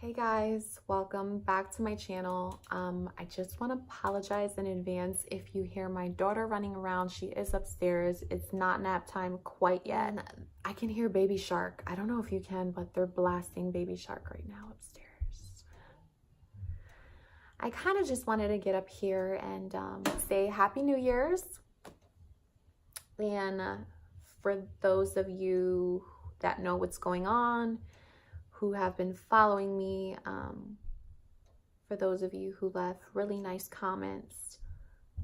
Hey guys, welcome back to my channel. I just want to apologize in advance if you hear my daughter running around. She is upstairs. It's not nap time quite yet. I can hear Baby Shark. I don't know if you can, but they're blasting Baby Shark right now upstairs. I kind of just wanted to get up here and say Happy New Year's. And for those of you that know what's going on, who have been following me, for those of you who left really nice comments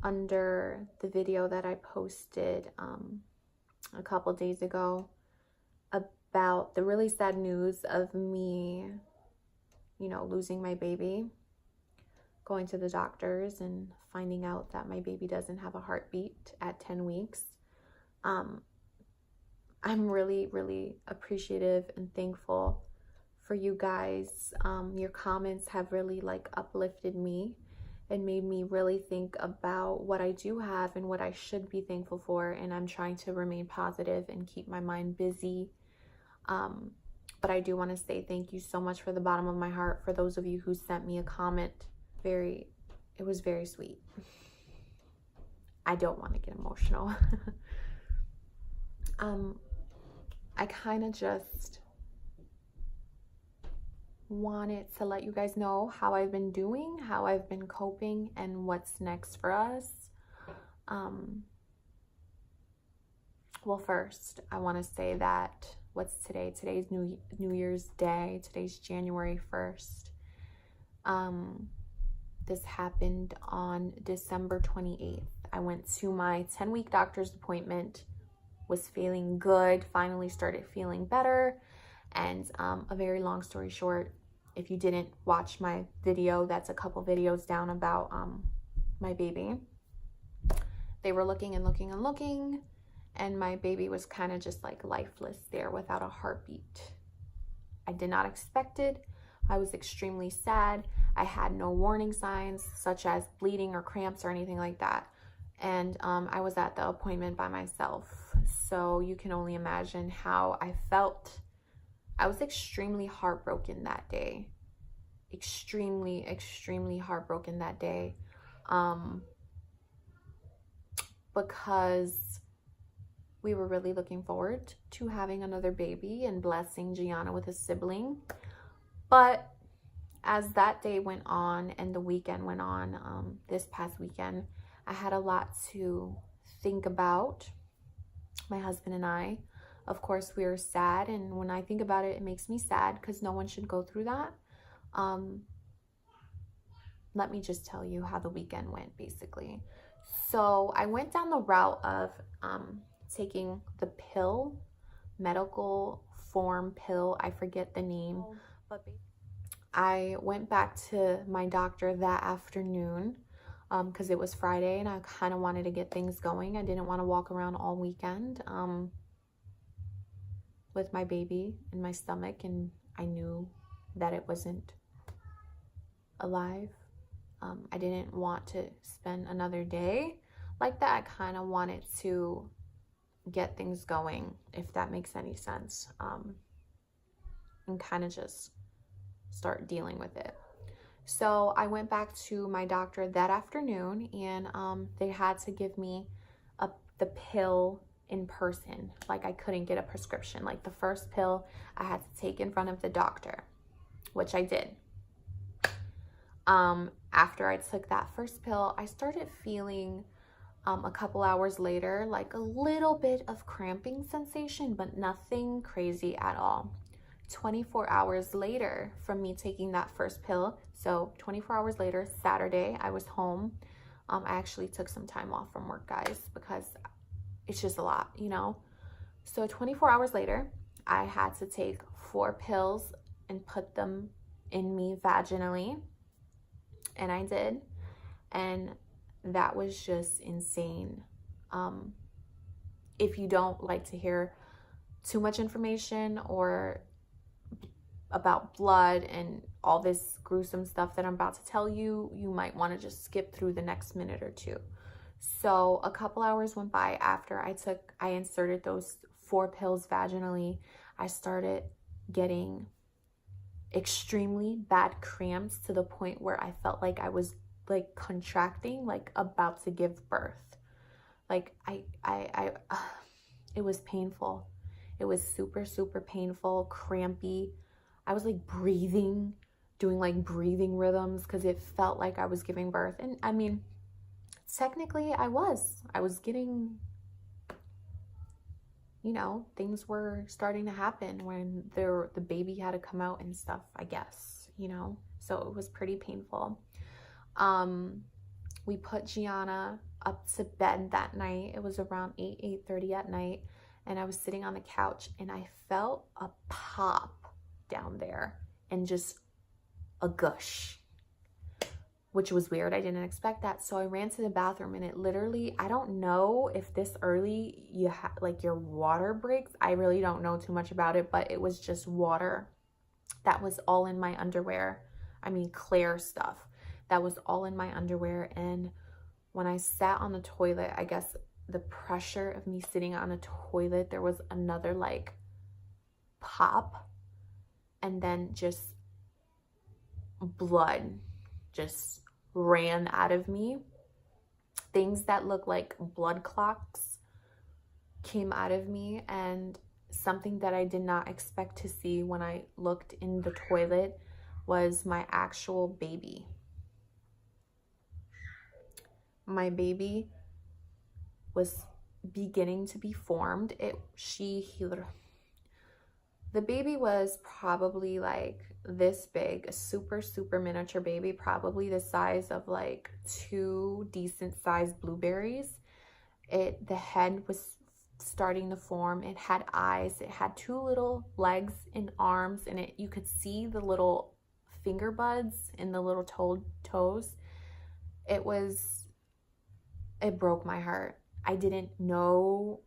under the video that I posted a couple days ago about the really sad news of me, losing my baby, going to the doctors and finding out that my baby doesn't have a heartbeat at 10 weeks. I'm really, really appreciative and thankful for you guys. Your comments have really uplifted me and made me really think about what I do have and what I should be thankful for, and I'm trying to remain positive and keep my mind busy. But I do want to say thank you so much for the bottom of my heart for those of you who sent me a comment. It was very sweet. I don't want to get emotional. I kind of just wanted to let you guys know how I've been doing, how I've been coping, and what's next for us. Well, first, I want to say that what's today? Today's New Year's Day. Today's January 1st. This happened on December 28th. I went to my 10-week doctor's appointment, was feeling good, finally started feeling better. And a very long story short, if you didn't watch my video, that's a couple videos down about my baby. They were looking and looking and looking, and my baby was kind of just lifeless there without a heartbeat. I did not expect it. I was extremely sad. I had no warning signs such as bleeding or cramps or anything like that. And I was at the appointment by myself. So you can only imagine how I felt. I was extremely heartbroken that day. Extremely, extremely heartbroken that day. Because we were really looking forward to having another baby and blessing Gianna with a sibling. But as that day went on and the weekend went on, this past weekend, I had a lot to think about. My husband and I, of course, we were sad, and when I think about it, it makes me sad because no one should go through that. Let me just tell you how the weekend went, basically. So I went down the route of taking the pill, medical form pill. I forget the name, but I went back to my doctor that afternoon because it was Friday and I kind of wanted to get things going. I didn't want to walk around all weekend with my baby in my stomach, and I knew that it wasn't alive. I didn't want to spend another day like that. I kind of wanted to get things going, if that makes any sense, and kind of just start dealing with it. So I went back to my doctor that afternoon, and they had to give me the pill in person. I couldn't get a prescription. The first pill I had to take in front of the doctor, which I did. After I took that first pill, I started feeling a couple hours later a little bit of cramping sensation, but nothing crazy at all. 24 hours later from me taking that first pill, so 24 hours later, Saturday, I was home. I actually took some time off from work, guys, because it's just a lot, So 24 hours later, I had to take 4 pills and put them in me vaginally, and I did, and that was just insane. If you don't like to hear too much information or about blood and all this gruesome stuff that I'm about to tell you, you might want to just skip through the next minute or two. So a couple hours went by after I inserted those 4 pills vaginally. I started getting extremely bad cramps to the point where I felt like I was like contracting, like about to give birth. Like it was painful. It was super, super painful, crampy. I was like breathing, doing like breathing rhythms because it felt like I was giving birth. And I mean, technically I was getting, you know, things were starting to happen when the baby had to come out and stuff, I guess, you know, so it was pretty painful. We put Gianna up to bed that night. It was around 8:30 at night, and I was sitting on the couch and I felt a pop down there and just a gush, which was weird. I didn't expect that. So I ran to the bathroom, and it literally, I don't know if this early you like your water breaks. I really don't know too much about it, but it was just water that was all in my underwear. I mean, clear stuff that was all in my underwear. And when I sat on the toilet, I guess the pressure of me sitting on a toilet, there was another like pop, and then just blood just ran out of me. Things that looked like blood clots came out of me, and something that I did not expect to see when I looked in the toilet was my actual baby. My baby was beginning to be formed. The baby was probably like this big, a super, super miniature baby, probably the size of like 2 decent sized blueberries. The head was starting to form. It had eyes. It had 2 little legs and arms, and you could see the little finger buds and the little toes. It broke my heart. I didn't know,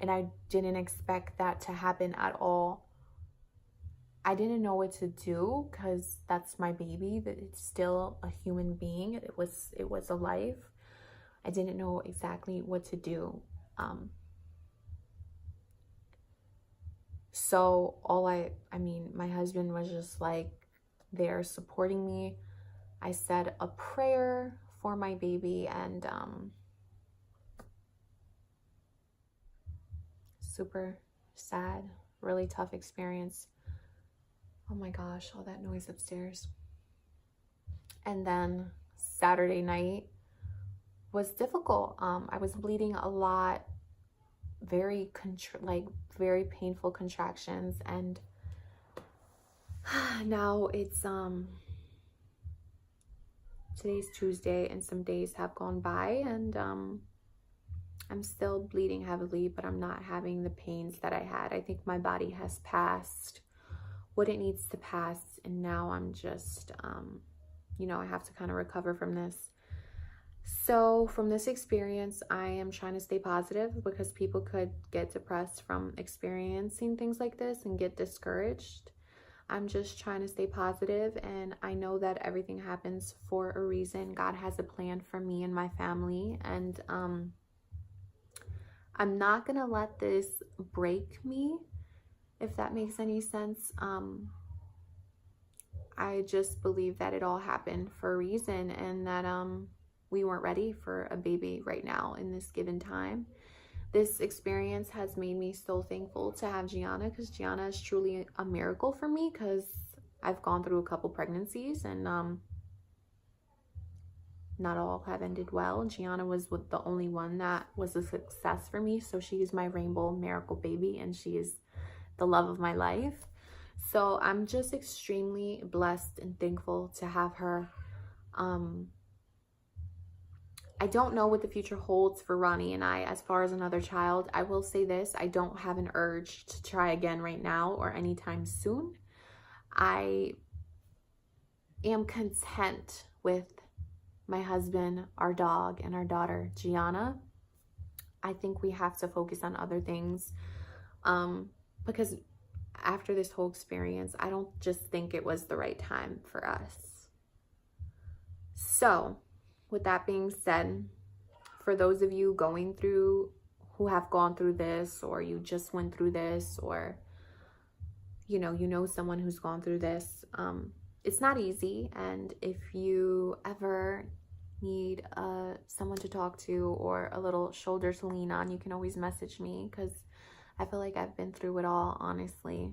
and I didn't expect that to happen at all. I didn't know what to do because that's my baby. That it's still a human being. It was a life. I didn't know exactly what to do. So my husband was just like there supporting me. I said a prayer for my baby, and super sad, really tough experience. Oh my gosh, all that noise upstairs. And then Saturday night was difficult. I was bleeding a lot, very painful contractions, and now it's today's Tuesday, and some days have gone by, and I'm still bleeding heavily, but I'm not having the pains that I had. I think my body has passed what it needs to pass, and now I'm just I have to kind of recover from this. So from this experience, I am trying to stay positive, because people could get depressed from experiencing things like this and get discouraged. I'm just trying to stay positive, and I know that everything happens for a reason. God has a plan for me and my family, and I'm not gonna let this break me, if that makes any sense. I just believe that it all happened for a reason, and that we weren't ready for a baby right now in this given time. This experience has made me so thankful to have Gianna, because Gianna is truly a miracle for me, because I've gone through a couple pregnancies, and not all have ended well. Gianna was the only one that was a success for me, so she is my rainbow miracle baby, and she is the love of my life. So I'm just extremely blessed and thankful to have her. I don't know what the future holds for Ronnie and I as far as another child. I will say this: I don't have an urge to try again right now or anytime soon. I am content with my husband, our dog, and our daughter, Gianna. I think we have to focus on other things, because after this whole experience, I don't just think it was the right time for us. So with that being said, for those of you who have gone through this, or you just went through this, or you know someone who's gone through this. It's not easy, and if you ever need someone to talk to or a little shoulder to lean on, you can always message me, because I feel like I've been through it all, honestly.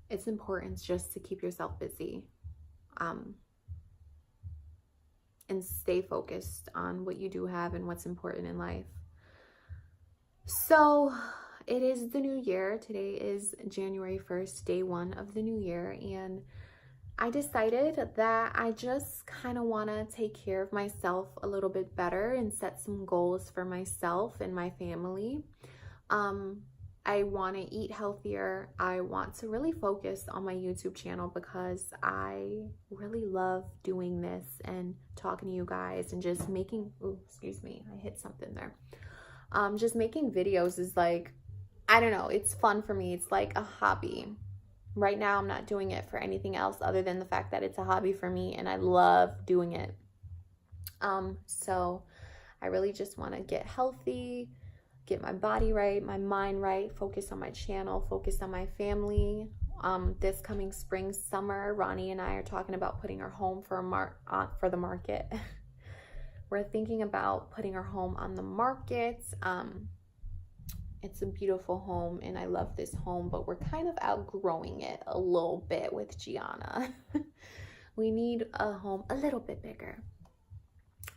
It's important just to keep yourself busy, and stay focused on what you do have and what's important in life. So it is the new year. Today is January 1st, day 1 of the new year, and I decided that I just kind of want to take care of myself a little bit better and set some goals for myself and my family. I want to eat healthier. I want to really focus on my YouTube channel, because I really love doing this and talking to you guys and just making, ooh, excuse me, I hit something there. Just making videos is like, I don't know, it's fun for me. It's like a hobby. Right now, I'm not doing it for anything else other than the fact that it's a hobby for me and I love doing it. So I really just want to get healthy, get my body right, my mind right, focus on my channel, focus on my family. This coming spring, summer, Ronnie and I are talking about putting our home for the market. We're thinking about putting our home on the market. It's a beautiful home and I love this home, but we're kind of outgrowing it a little bit with Gianna. We need a home a little bit bigger.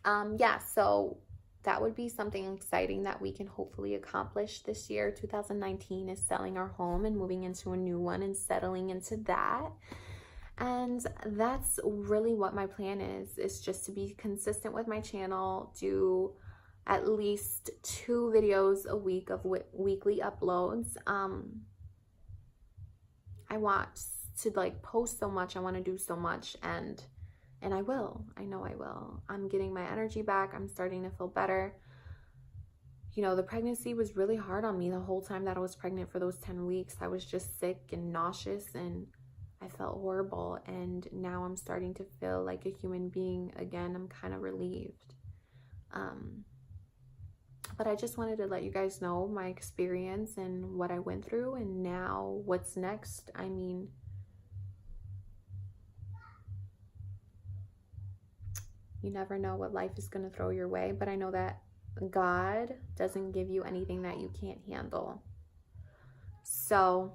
Yeah, so that would be something exciting that we can hopefully accomplish this year. 2019 is selling our home and moving into a new one and settling into that. And that's really what my plan is just to be consistent with my channel, do at least 2 videos a week of weekly uploads. I want to like post so much, I want to do so much, and I will. I know I will. I'm getting my energy back. I'm starting to feel better. You know, the pregnancy was really hard on me the whole time that I was pregnant. For those 10 weeks, I was just sick and nauseous and I felt horrible, and now I'm starting to feel like a human being again. I'm kind of relieved. But I just wanted to let you guys know my experience and what I went through, and now what's next. I mean, you never know what life is going to throw your way, but I know that God doesn't give you anything that you can't handle. So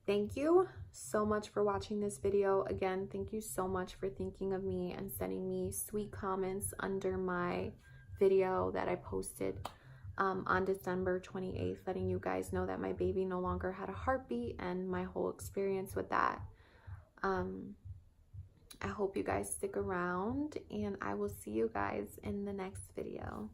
thank you so much for watching this video. Again, thank you so much for thinking of me and sending me sweet comments under my video that I posted on December 28th, letting you guys know that my baby no longer had a heartbeat and my whole experience with that. I hope you guys stick around, and I will see you guys in the next video.